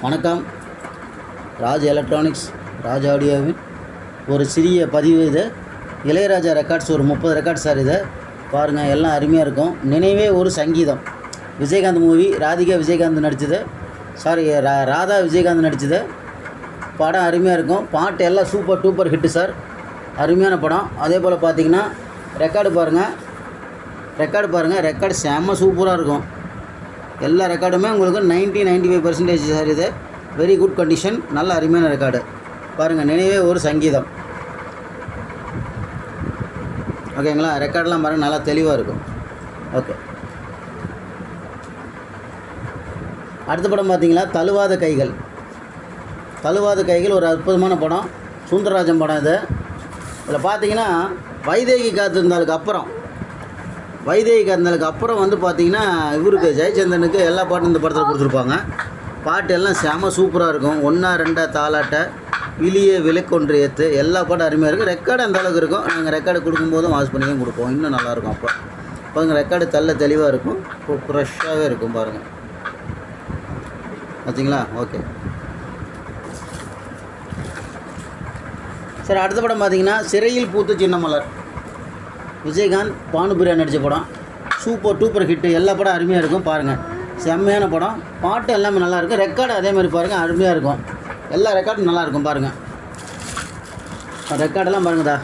வணக்கம். ராஜ் எலக்ட்ரானிக்ஸ், ராஜ் ஆடியோவின் ஒரு சிறிய பதிவு இது. இளையராஜா ரெக்கார்ட்ஸ் ஒரு 30 ரெக்கார்ட்ஸ் சார். இதை பாருங்கள், எல்லாம் அருமையாக இருக்கும். நினைவே ஒரு சங்கீதம், விஜயகாந்த் மூவி. ராதிகா விஜயகாந்த் நடித்தது, சாரி ராதா விஜயகாந்த் நடித்தது. படம் அருமையாக இருக்கும். பாட்டு எல்லாம் சூப்பர் டூப்பர் ஹிட்டு சார். அருமையான படம். அதே போல் பார்த்திங்கன்னா ரெக்கார்டு பாருங்கள், ரெக்கார்டு செம்ம சூப்பராக இருக்கும். எல்லா ரெக்கார்டுமே உங்களுக்கு 95% சார். இது வெரி குட் கண்டிஷன், நல்ல அருமையான ரெக்கார்டு. பாருங்கள், நினைவே ஒரு சங்கீதம். ஓகேங்களா? ரெக்கார்டெலாம் பாருங்கள், நல்லா தெளிவாக இருக்கும். ஓகே, அடுத்த படம் பார்த்தீங்களா, தழுவாத கைகள். தழுவாத கைகள் ஒரு அற்புதமான படம், சுந்தரராஜன் படம் இது. இதில் பார்த்தீங்கன்னா வைதேகி காத்திருந்தாலுக்கு அப்புறம் வந்து பார்த்திங்கன்னா இவருக்கு ஜெயச்சந்திரனுக்கு எல்லா பாட்டும் இந்த படத்தில் கொடுத்துருப்பாங்க. பாட்டு எல்லாம் செம சூப்பராக இருக்கும். 1 2 தாலாட்டை, இலிய விலைக்கொன்று ஏற்று, எல்லா பாட்டும் அருமையாக இருக்கும். ரெக்கார்டு அந்த அளவுக்கு இருக்கும். நாங்கள் ரெக்கார்டு கொடுக்கும்போதும் வாஷ் பண்ணியும் கொடுப்போம், இன்னும் நல்லாயிருக்கும். அப்போ பாருங்கள், ரெக்கார்டு தெளிவாக இருக்கும், இப்போ ஃப்ரெஷ்ஷாகவே இருக்கும். பாருங்கள், பார்த்தீங்களா? Okay sir. அடுத்த படம் பார்த்தீங்கன்னா சிறையில் பூத்து சின்ன மலர். விஜயகாந்த் பானுபிரியா நடித்த படம், சூப்பர் டூப்பர் ஹிட்டு. எல்லா படம் அருமையாக இருக்கும். பாருங்கள், செம்மையான படம். பாட்டு எல்லாமே நல்லாயிருக்கும். ரெக்கார்டு அதே மாதிரி பாருங்கள், அருமையாக இருக்கும். எல்லா ரெக்கார்டும் நல்லாயிருக்கும். பாருங்கள், ரெக்கார்டெல்லாம் பாருங்கடா,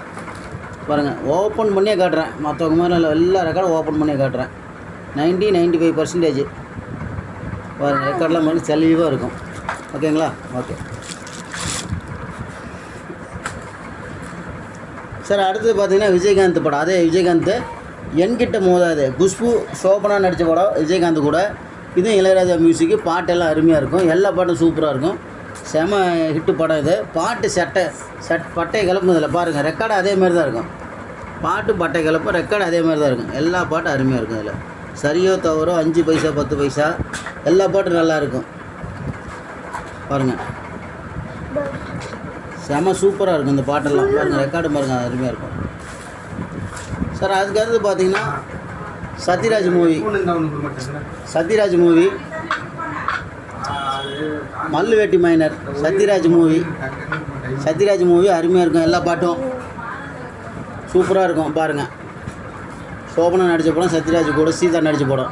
பாருங்கள். ஓப்பன் பண்ணியே காட்டுறேன், மற்றவங்க மாதிரி எல்லா ரெக்கார்டும் ஓப்பன் பண்ணியே காட்டுறேன். 95% பாருங்கள். ரெக்கார்டெலாம் பாருங்கள், தெளிவாக இருக்கும். ஓகேங்களா? Okay sir. அடுத்தது பார்த்தீங்கன்னா விஜயகாந்த் படம். அதே விஜயகாந்த் என்கிட்ட மோதாது, குஷ்பு சோபனா நடித்த படம் விஜயகாந்த் கூட. இதுவும் இளையராஜா மியூசிக்கு. பாட்டெல்லாம் அருமையாக இருக்கும். எல்லா பாட்டும் சூப்பராக இருக்கும். செம ஹிட்டு படம் இது. பாட்டு பட்டை கிளப்பு. இதில் பாருங்கள், ரெக்கார்டு அதே மாதிரி தான் இருக்கும். பாட்டு பட்டை கிளப்பு, ரெக்கார்டு அதே மாதிரி தான் இருக்கும். எல்லா பாட்டும் அருமையாக இருக்கும். இதில் சரியோ தவறோ, 5 பைசா 10 பைசா, எல்லா பாட்டும் நல்லாயிருக்கும். பாருங்கள், செம சூப்பராக இருக்கும் இந்த பாட்டெல்லாம். பாருங்கள், ரெக்கார்டு பாருங்கள், அருமையாக இருக்கும் சார். அதுக்கடுத்து பார்த்தீங்கன்னா சத்யராஜ் மூவி, மல்லுவேட்டி மைனர். சத்யராஜ் மூவி அருமையாக இருக்கும். எல்லா பாட்டும் சூப்பராக இருக்கும். பாருங்கள், சோபனா நடித்த படம், சத்யராஜ் கூட சீதா நடித்த படம்.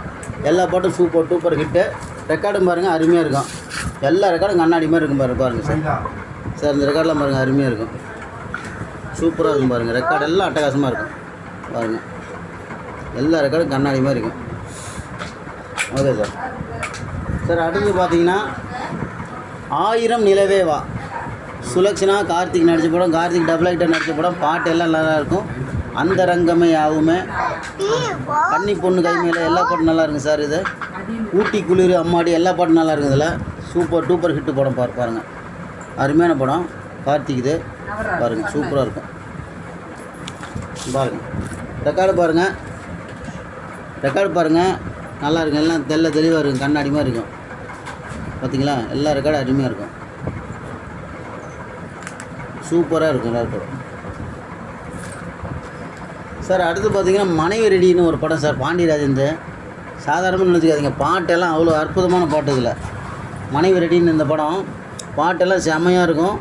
எல்லா பாட்டும் சூப்பர் டூப்பர் ஹிட்டு. ரெக்கார்டும் பாருங்கள், அருமையாக இருக்கும். எல்லா ரெக்கார்டும் கண்ணாடி மாதிரி இருக்கும். பாருங்கள் சார், இந்த ரெக்கார்டெலாம் பாருங்கள், அருமையாக இருக்கும். சூப்பராக இருக்கும். பாருங்கள், ரெக்கார்டு எல்லாம் அட்டகாசமாக இருக்கும். பாருங்கள், எல்லா ரெக்கார்டும் கண்ணாடி மாதிரி இருக்கும். Okay sir. அடுத்து பார்த்தீங்கன்னா 1000 நிலவே வா. சுலக்ஷனா கார்த்திக் நடித்த படம், கார்த்திக் டபுள் ஆக்டர் நடித்த படம். பாட்டு எல்லாம் நல்லா இருக்கும். அந்த ரங்கமே யாவுமே, கன்னி பொண்ணு கை மேலே, எல்லா பாட்டும் நல்லா இருக்கும் சார். இது ஊட்டி குளிர் அம்மாடி, எல்லா பாட்டும் நல்லா இருக்கும். இதில் சூப்பர் டூப்பர் ஹிட்டு படம். பாருங்கள், அருமையான படம். கார்த்திக் இது பாருங்கள், சூப்பராக இருக்கும். பாருங்கள், ரெக்கார்டு பாருங்கள், நல்லா இருக்கும். எல்லாம் தெளிவாக இருக்கும், கண்ணாடி மாதிரி இருக்கும். பார்த்தீங்களா? எல்லா ரெக்கார்டும் அருமையாக இருக்கும். சூப்பராக இருக்கும் எல்லா படம் சார். அடுத்து பார்த்தீங்கன்னா மனைவி ரெடின்னு ஒரு படம் சார். பாண்டியராஜன். சாதாரணமாக நினச்சிக்காதீங்க, பாட்டெல்லாம் அவ்வளோ அற்புதமான பாட்டு. இதில் மனைவி ரெடின்னு இந்த படம், பாட்டெல்லாம் செம்மையாக இருக்கும்.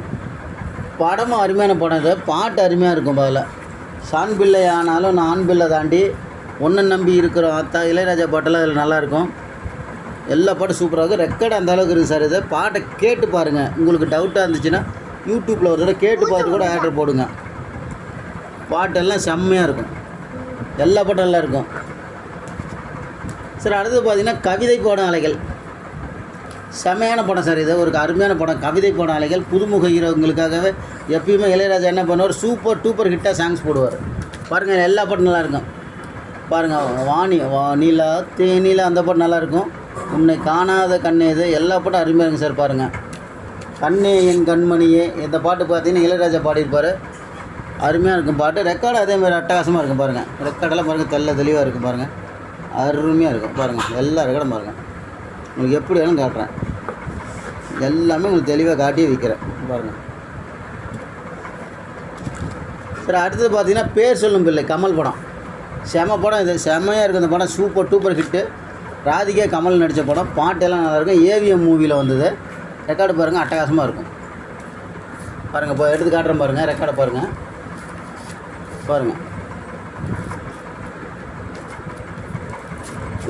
படமும் அருமையான படம். இது பாட்டு அருமையாக இருக்கும். அதில் சான் பிள்ளை ஆனாலும் நான் ஆண் பிள்ளை தாண்டி ஒன்றை நம்பி இருக்கிறோம் அத்தா, இளையராஜா பாட்டெல்லாம் இதில் நல்லாயிருக்கும். எல்லா பாட்டும் சூப்பராக இருக்கும். ரெக்கார்டு அந்த அளவுக்கு இருக்குது சார். இது பாட்டை கேட்டு பாருங்கள். உங்களுக்கு டவுட்டாக இருந்துச்சுன்னா யூடியூப்பில் ஒரு தடவை கேட்டு பார்த்து கூட ஆர்டர் போடுங்க. பாட்டெல்லாம் செம்மையாக இருக்கும். எல்லா பாட்டும் நல்லா இருக்கும் சார். அடுத்து பார்த்திங்கன்னா கவிதை பாடும் அலைகள். செமையான படம் சார். இது ஒரு அருமையான படம், கவிதை படம் அலைகள். புதுமுக ஹீரோங்களுக்காகவே எப்பயுமே இளையராஜா என்ன பண்ணுவார், சூப்பர் டூப்பர் ஹிட்டாக சாங்ஸ் போடுவார். பாருங்கள், எல்லா பாட்டும் நல்லாயிருக்கும். பாருங்கள், வானிலா தேனிலா, அந்த பாட்டு நல்லாயிருக்கும். உன்னை காணாத கண்ணே, இது எல்லா பாட்டும் அருமையாக இருக்கும் சார். பாருங்கள், கண்ணே என் கண்மணியே, இந்த பாட்டு பார்த்தீங்கன்னா இளையராஜா பாடியிருப்பார். அருமையாக இருக்கும் பாட்டு. ரெக்கார்டு அதே மாதிரி அட்டகாசமாக இருக்கும். பாருங்கள், ரெக்கார்டெல்லாம் பாருங்கள், தெளிவாக இருக்கும். பாருங்கள், அருமையாக இருக்கும். பாருங்கள், எல்லா ரெக்கார்டும் பாருங்கள். உங்களுக்கு எப்படி வேணும் காட்டுறேன், எல்லாமே உங்களுக்கு தெளிவாக காட்டியே வைக்கிறேன். பாருங்கள் சார். அடுத்தது பார்த்தீங்கன்னா பேர் சொல்லும் பிள்ளை, கமல் படம். செம படம். இது செம்மையாக இருக்குது. இந்த படம் super duper hit. Radhika Kamal நடித்த படம். பாட்டெல்லாம் நல்லாயிருக்கும். ஏவிஎம் மூவியில் வந்தது. ரெக்கார்டு பாருங்கள், அட்டகாசமாக இருக்கும். பாருங்கள், இப்போ எடுத்து காட்டுறேன் பாருங்கள், ரெக்கார்டை பாருங்கள்.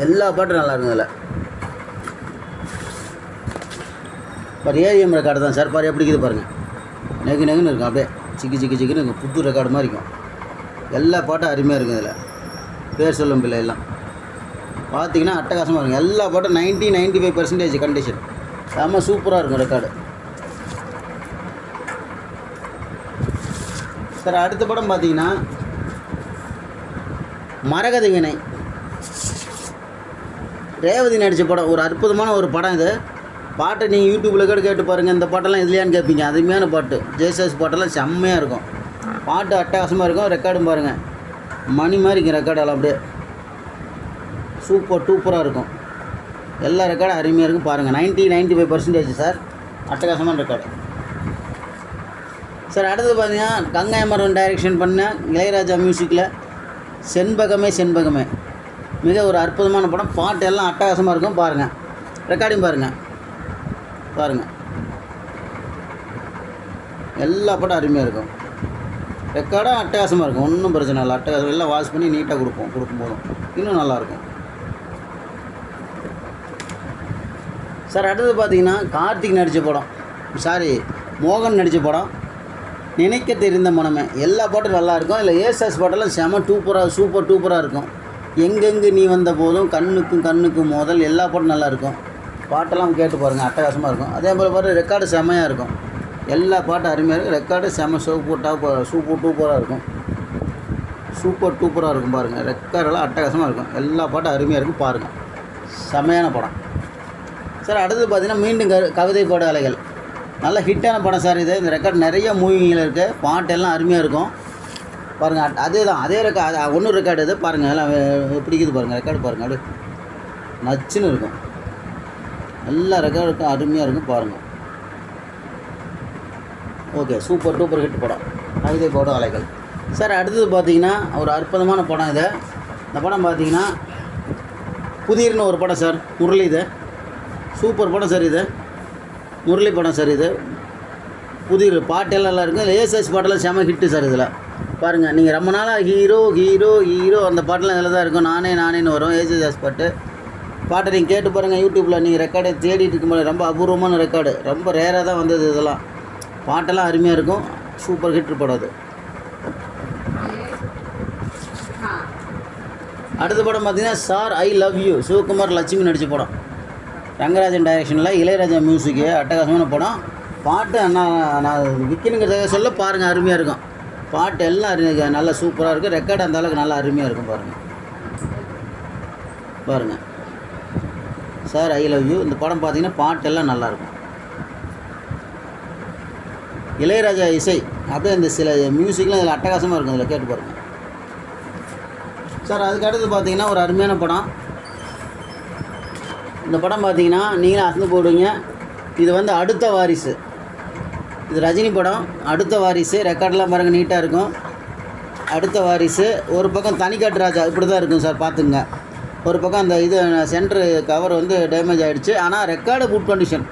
எல்லா பாட்டும் நல்லா இருக்கும் இதில். பாரு, ஏஎம் ரெக்கார்டு தான் சார். பாரு எப்படி இருக்குது பாருங்கள், நெகுன்னு இருக்கும், அப்படியே சிக்குன்னு இருக்கும், புது ரெக்கார்டு மாதிரி இருக்கும். எல்லா பாட்டும் அருமையாக இருக்கும் இதில். பேர் சொல்லும் பிள்ளை எல்லாம் பார்த்தீங்கன்னா அட்டகாசமாக இருக்கும். எல்லா பாட்டும் 95% கண்டிஷன் செம்ம சூப்பராக இருக்கும் ரெக்கார்டு. சார் அடுத்த படம் பார்த்தீங்கன்னா மரகத வீணை, ரேவதி நடித்த படம். ஒரு அற்புதமான ஒரு படம் இது. பாட்டை நீங்கள் யூடியூப்பில் கூட கேட்டு பாருங்கள். இந்த பாட்டெல்லாம் இதுலையான்னு கேட்பீங்க. அருமையான பாட்டு. ஜெயசாஸ் பாட்டெல்லாம் செம்மையாக இருக்கும். பாட்டு அட்டகாசமாக இருக்கும். ரெக்கார்டும் பாருங்கள், மணி மாதிரி இருக்கும் ரெக்கார்டெல்லாம், அப்படியே சூப்பராக இருக்கும். எல்லா ரெக்கார்டும் அருமையாக இருக்கும். பாருங்கள், 95% சார். அட்டகாசமான ரெக்கார்டு. சார் அடுத்தது பார்த்தீங்கன்னா கங்கை அமரன் டைரக்ஷன் பண்ண இளையராஜா மியூசிக்கில் செண்பகமே மிக ஒரு அற்புதமான படம். பாட்டு எல்லாம் அட்டகாசமாக இருக்கும். பாருங்கள், ரெக்கார்டையும் பாருங்கள். எல்லா படம் அருமையாக இருக்கும். ரெக்கார்டும் அட்டகாசமாக இருக்கும். ஒன்றும் பிரச்சனை இல்லை. அட்டகாசம் எல்லாம் வாஷ் பண்ணி நீட்டாக கொடுக்கும்போதும் இன்னும் நல்லாயிருக்கும். சார் அடுத்தது பார்த்தீங்கன்னா கார்த்திக் நடித்த படம், மோகன் நடித்த படம் நினைக்க தெரிந்த மனமே. எல்லா பாட்டும் நல்லாயிருக்கும். இல்லை ஏஎஸ்எஸ் பாட்டெல்லாம் செம சூப்பராக இருக்கும். எங்கெங்கு நீ வந்த போதும், கண்ணுக்கும் மோதல், எல்லா பாட்டும் நல்லாயிருக்கும். பாட்டெல்லாம் கேட்டு பாருங்கள், அட்டகாசமாக இருக்கும். அதே போல் பாரு, ரெக்கார்டு செம்மையாக இருக்கும். எல்லா பாட்டும் அருமையாக இருக்கும். ரெக்கார்டு செம சூப்பராக இருக்கும். சூப்பராக இருக்கும். பாருங்கள், ரெக்கார்டெல்லாம் அட்டகாசமாக இருக்கும். எல்லா பாட்டும் அருமையாக இருக்கும். பாருங்கள், செம்மையான படம். சார் அடுத்தது பார்த்தீங்கன்னா மீண்டும் கவிதை பாட அலைகள், நல்ல ஹிட்டான படம் சார் இது. இந்த ரெக்கார்டு நிறைய மூவிங்கில் இருக்குது. பாட்டெல்லாம் அருமையாக இருக்கும். பாருங்கள், அதே ரெக்கார்டு ஒன்று ரெக்கார்டு இது. பாருங்கள், எல்லாம் பிடிக்குது பாருங்கள். ரெக்கார்டு பாருங்கள், அப்படியே நச்சுன்னு இருக்கும். எல்லா ரெக்கார்டுக்கும் அருமையாக இருக்கும். பாருங்கள், ஓகே, சூப்பர் ஹிட் படம் கவிதை பாட அலைகள். சார் அடுத்தது பார்த்தீங்கன்னா ஒரு அற்புதமான படம் இது. இந்த படம் பார்த்தீங்கன்னா புதிர்னு ஒரு படம் சார். முரளி, இது சூப்பர் படம் சார். இது முரளி படம் சார். இது புதிர் பாட்டெல்லாம் நல்லா இருக்கும். ஏஎஸ்எஸ் பாட்டெல்லாம் செம ஹிட்டு சார். இதில் பாருங்கள், நீங்கள் ரொம்ப நாளாக ஹீரோ அந்த பாட்டெல்லாம் இதில் தான் இருக்கும். நானேன்னு வரும் ஏஎஸ்எஸ் பாட்டை நீங்கள் கேட்டு பாருங்கள் யூடியூப்பில். நீங்கள் ரெக்கார்டை தேடிட்டு இருக்கும்போது ரொம்ப அபூர்வமான ரெக்கார்டு, ரொம்ப ரேராக தான் வந்தது. இதெல்லாம் பாட்டெல்லாம் அருமையாக இருக்கும். சூப்பர் ஹிட் படம் அது. அடுத்த படம் பார்த்தீங்கன்னா sir I love you, Sivakumar Lakshmi நடித்த படம். ரங்கராஜன் டைரக்ஷனில் இளையராஜா மியூசிக்கு. அட்டகாசமான படம். பாட்டு நான் விற்கணுங்கிறத சொல்ல பாருங்கள், அருமையாக இருக்கும். பாட்டு எல்லாம் நல்லா சூப்பராக இருக்குது. ரெக்கார்டு அந்த அளவுக்கு நல்லா அருமையாக இருக்கும். பாருங்கள் சார் ஐ லவ் யூ. இந்த படம் பார்த்தீங்கன்னா பாட்டெல்லாம் நல்லாயிருக்கும். இளையராஜா இசை, அப்படியே இந்த சில மியூசிக்லாம் இதில் அட்டகாசமாக இருக்கும். இதில் கேட்டு பாருங்கள் சார். அதுக்கு அடுத்து பார்த்தீங்கன்னா ஒரு அருமையான படம். இந்த படம் பார்த்தீங்கன்னா நீங்களும் அசந்து போடுவீங்க. இது அடுத்த வாரிசு. இது ரஜினி படம். அடுத்த வாரிசு. ரெக்கார்டெலாம் பாருங்கள், நீட்டாக இருக்கும். அடுத்த வாரிசு. ஒரு பக்கம் தனிக்காட்டு ராஜா இப்படி தான் இருக்கும் சார், பார்த்துங்க. ஒரு பக்கம் அந்த இது சென்ட்ரு கவர் டேமேஜ் ஆகிடுச்சு. ஆனால் ரெக்கார்டு குட் கண்டிஷன்.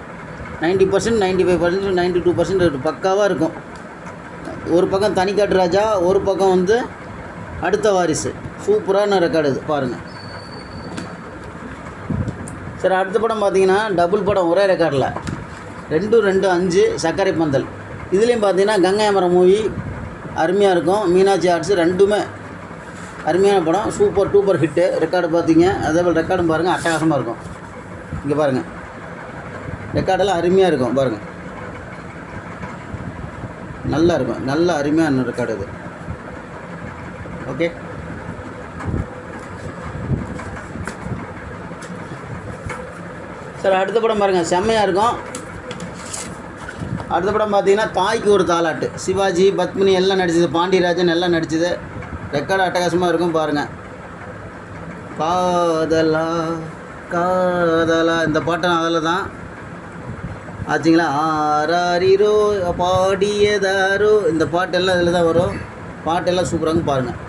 90%, 95%, 92% பக்காவாக இருக்கும். ஒரு பக்கம் தனிக்காட்டு ராஜா, ஒரு பக்கம் அடுத்த வாரிசு. சூப்பரான ரெக்கார்டு இது. பாருங்கள் சார். அடுத்த படம் பார்த்தீங்கன்னா டபுள் படம் ஒரே ரெக்கார்டில். 2-2-5 சர்க்கரை பந்தல். இதுலேயும் பார்த்தீங்கன்னா கங்கை அமரன் மூவி அருமையாக இருக்கும். மீனாட்சி ஆர்ட்ஸு ரெண்டுமே அருமையான படம். Super hit. ரெக்கார்டு பார்த்தீங்க, அதே போல் ரெக்கார்டும் பாருங்கள், அட்டகாசமாக இருக்கும். இங்கே பாருங்கள், ரெக்கார்டெல்லாம் அருமையாக இருக்கும். பாருங்கள், நல்லா இருக்கும். நல்ல அருமையான ரெக்கார்டு இது. Okay sir. அடுத்த படம் பாருங்கள், செம்மையாக இருக்கும். அடுத்த படம் பார்த்தீங்கன்னா தாய்க்கு ஒரு தாலாட்டு. சிவாஜி, பத்மினி எல்லாம் நடிச்சது. பாண்டியராஜன் எல்லாம் நடிச்சது. ரெக்கார்டு அட்டகாசமாக இருக்கும். பாருங்கள், காதலா இந்த பாட்டம் அதில் தான் ஆச்சுங்களா. ஆராரிரோ பாடியதாரோ இந்த பாட்டெல்லாம் இதில் தான் வரும். பாட்டெல்லாம் சூப்பராக பாருங்கள்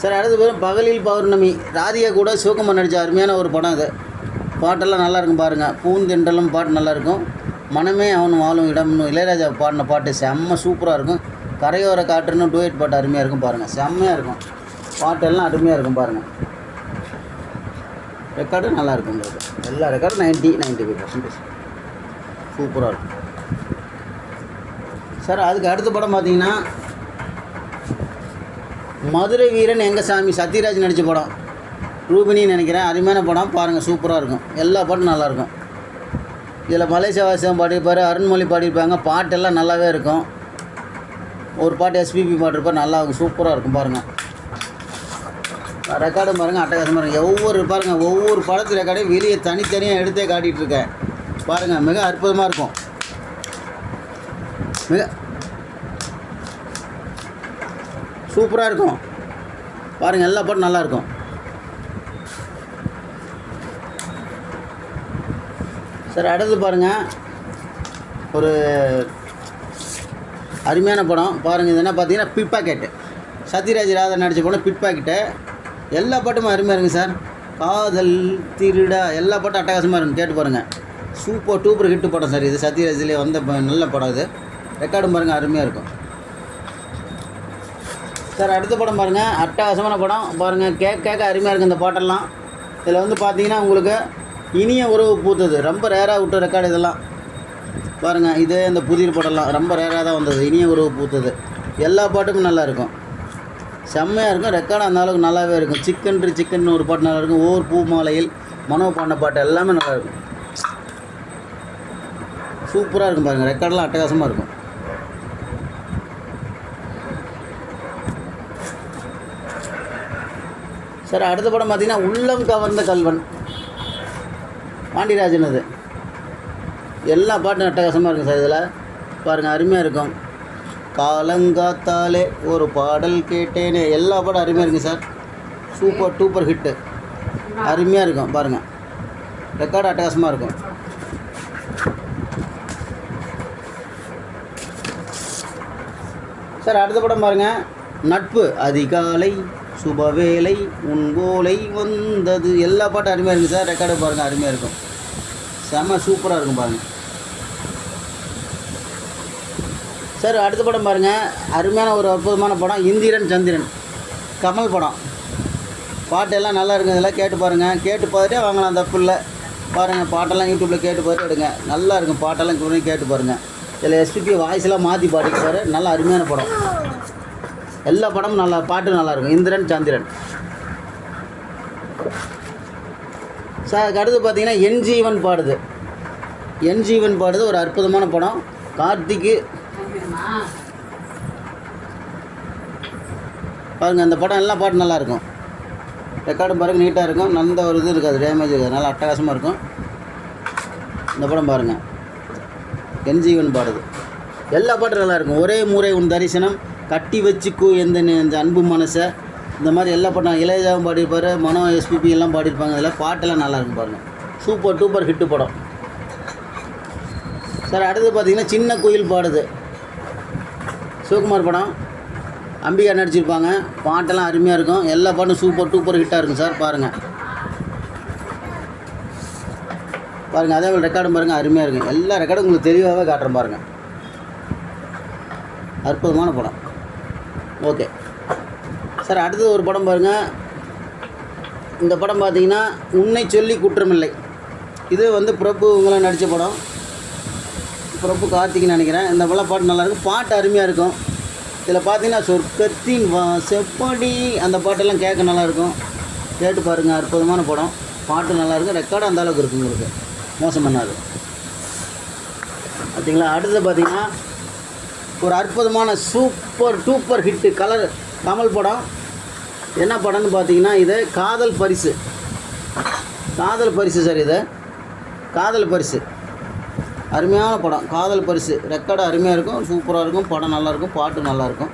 சார். அடுத்த பேரும் பகலில் பௌர்ணமி. ராதிகா கூட சிவகுமார் நடித்த அருமையான ஒரு படம் இது. பாட்டெல்லாம் நல்லாயிருக்கும் பாருங்கள். பூந்தென்றலும் பாட்டு நல்லாயிருக்கும். மனமே அவன் வாழும் இடம்னு இளையராஜா பாடின பாட்டு செம்ம சூப்பராக இருக்கும். கரையோர காற்றுன்னு டூயட் பாட்டு அருமையாக இருக்கும் பாருங்கள். செம்மையாக இருக்கும், பாட்டெல்லாம் அருமையாக இருக்கும் பாருங்கள். ரெக்கார்டும் நல்லாயிருக்கும் உங்களுக்கு. எல்லா ரெக்கார்டும் 95% சூப்பராக இருக்கும் சார். அதுக்கு அடுத்த படம் பார்த்தீங்கன்னா மதுரை வீரன் எங்கள் சாமி, சத்யராஜ் நடித்த படம். ரூபினின்னு நினைக்கிறேன். அருமையான படம் பாருங்கள், சூப்பராக இருக்கும். எல்லா பாட்டும் நல்லாயிருக்கும். இதில் மலேசியா வாசம் பாடியிருப்பார், அருண்மொழி பாடியிருப்பாங்க. பாட்டெல்லாம் நல்லாவே இருக்கும். ஒரு பாட்டு எஸ்பிபி பாடிருப்பார், நல்லா இருக்கும், சூப்பராக இருக்கும் பாருங்கள். ரெக்கார்டும் பாருங்கள், அட்டகாசமாக இருக்கும். ஒவ்வொரு படத்து ரெக்கார்டையும் வெளியே தனித்தனியாக எடுத்தே காட்டிகிட்ருக்கேன் பாருங்கள். மிக அற்புதமாக இருக்கும். மிக சூப்பராக இருக்கும் பாருங்கள். எல்லா பாட்டும் நல்லாயிருக்கும் சார். அடுத்து பாருங்கள், ஒரு அருமையான படம் பாருங்கள். இது என்ன பார்த்தீங்கன்னா பிட் பாக்கெட்டு. சத்யராஜ் ராதா நடித்த படம் பிட் பாக்கெட்டு. எல்லா பாட்டுமே அருமையாக இருக்குங்க சார். காதல் திருடா எல்லா பாட்டும் அட்டகாசமாக இருக்கும், கேட்டு பாருங்கள். சூப்பர் டூப்பர் ஹிட்டு படம் சார் இது. சத்யராஜ்லேயே வந்த நல்ல படம் இது. ரெக்கார்டும் பாருங்கள், அருமையாக இருக்கும் சார். அடுத்த படம் பாருங்கள், அட்டகாசமான படம் பாருங்கள். கேட்க அருமையாக இருக்குது இந்த பாட்டெல்லாம். இதில் வந்து பார்த்தீங்கன்னா உங்களுக்கு இனிய உறவு பூத்தது ரொம்ப ரேராக விட்ட ரெக்கார்டு இதெல்லாம் பாருங்கள். இது இந்த புதிய படம்லாம் ரொம்ப ரேராக தான் வந்தது. இனிய உறவு பூத்தது எல்லா பாட்டுக்கும் நல்லா இருக்கும், செம்மையாக இருக்கும். ரெக்கார்டு அந்த அளவுக்கு நல்லாவே இருக்கும். சிக்கன் ஒரு பாட்டு நல்லாயிருக்கும். ஓர் பூ மாலையில் மனோ பாடின பாட்டு எல்லாமே நல்லாயிருக்கும், சூப்பராக இருக்கும் பாருங்கள். ரெக்கார்டெலாம் அட்டகாசமாக இருக்கும் சார். அடுத்த படம் பார்த்திங்கன்னா உள்ளம் கவர்ந்த கல்வன், பாண்டியராஜன். அது எல்லா பாட்டும் அட்டகாசமாக இருக்கும் சார். இதில் பாருங்கள், அருமையாக இருக்கும். காலங்காத்தாலே ஒரு பாடல் கேட்டேனே எல்லா பாட்டும் அருமையாக இருக்குங்க சார். சூப்பர் டூப்பர் ஹிட்டு, அருமையாக இருக்கும் பாருங்கள். ரெக்கார்டு அட்டகாசமாக இருக்கும் சார். அடுத்த படம் பாருங்கள், நட்பு. அதிகாலை சுபவேளை உன்கோலை வந்தது எல்லா பாட்டும் அருமையாக இருக்குது சார். ரெக்கார்டு பாருங்கள், அருமையாக இருக்கும், செம்ம சூப்பராக இருக்கும் பாருங்கள் சார். அடுத்த படம் பாருங்கள், அருமையான ஒரு அற்புதமான படம். இந்திரன் சந்திரன், கமல் படம். பாட்டெல்லாம் நல்லா இருக்கும். இதெல்லாம் கேட்டு பாருங்கள். கேட்டு பார்த்துட்டே வாங்கலாம், தப்பு இல்லை பாருங்கள். பாட்டெல்லாம் யூடியூப்பில் கேட்டு பார்த்து எடுங்க, நல்லா இருக்கும். பாட்டெல்லாம் கேட்டு பாருங்கள். இதில் எஸ்பிபி வாய்ஸ்லாம் மாற்றி பாடிப்பார். நல்லா அருமையான படம். எல்லா படமும் நல்லா, பாட்டு நல்லாயிருக்கும். இந்திரன் சந்திரன் சார். அதுக்கு அடுத்து பார்த்தீங்கன்னா என் ஜீவன் பாடுது ஒரு அற்புதமான படம். கார்த்திக்கு பாருங்கள். அந்த படம் எல்லா பாட்டும் நல்லாயிருக்கும். ரெக்கார்டும் பாருங்கள், நீட்டாக இருக்கும். நல்ல ஒரு இது இருக்காது, டேமேஜ் இருக்காது, நல்லா அட்டகாசமாக இருக்கும். இந்த படம் பாருங்கள், என் ஜீவன் பாடுது எல்லா பாட்டும் நல்லாயிருக்கும். ஒரே முறை உன் தரிசனம், கட்டி வச்சுக்கோ எந்த அன்பு மனசை, இந்த மாதிரி எல்லா பாட்டும் இளையராஜாவும் பாடியிருப்பார், மனோ எஸ்பிபி எல்லாம் பாடியிருப்பாங்க. இதில் பாட்டெல்லாம் நல்லாயிருக்கும் பாருங்கள். சூப்பர் டூப்பர் ஹிட்டு படம் சார். அடுத்து பார்த்திங்கன்னா சின்ன குயில் பாடுது, சிவகுமார் படம். அம்பிகா நடிச்சிருப்பாங்க. பாட்டெல்லாம் அருமையாக இருக்கும். எல்லா பாட்டும் சூப்பர் டூப்பர் ஹிட்டாக இருக்கும் சார். பாருங்கள் அதே மாதிரி ரெக்கார்டும் பாருங்கள், அருமையாக இருக்கும். எல்லா ரெக்கார்டும் உங்களுக்கு தெளிவாகவே காட்டுறேன் பாருங்கள். அற்புதமான படம். Okay sir. அடுத்தது ஒரு படம் பாருங்கள். இந்த படம் பார்த்திங்கன்னா உன்னை சொல்லி குற்றமில்லை. இது வந்து பிரபு இவங்களாம் நடித்த படம். பிரபு கார்த்திக்னு நினைக்கிறேன். இந்த படம் பாட்டு நல்லாயிருக்கும், பாட்டு அருமையாக இருக்கும். இதில் பார்த்தீங்கன்னா சொர்க்கத்தின் செப்படி அந்த பாட்டெல்லாம் கேட்க நல்லாயிருக்கும், கேட்டு பாருங்கள். அற்புதமான படம், பாட்டு நல்லாயிருக்கும். ரெக்கார்டு அந்த அளவுக்கு இருக்குது, உங்களுக்கு மோசம் பண்ணாது பார்த்தீங்களா. அடுத்தது பார்த்திங்கன்னா ஒரு அற்புதமான சூப்பர் டூப்பர் ஹிட்டு கமல் படம். என்ன படம்னு பார்த்தீங்கன்னா இது காதல் பரிசு சார். இது காதல் பரிசு அருமையான படம். காதல் பரிசு ரெக்கார்டு அருமையாக இருக்கும், சூப்பராக இருக்கும். படம் நல்லாயிருக்கும், பாட்டு நல்லாயிருக்கும்.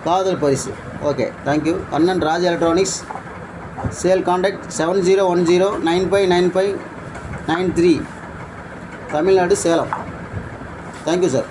காதல் பரிசு. Okay, thank you. அண்ணன் Raj electronics. Sale contact 7010959593, Tamil Nadu, Salem. Thank you sir.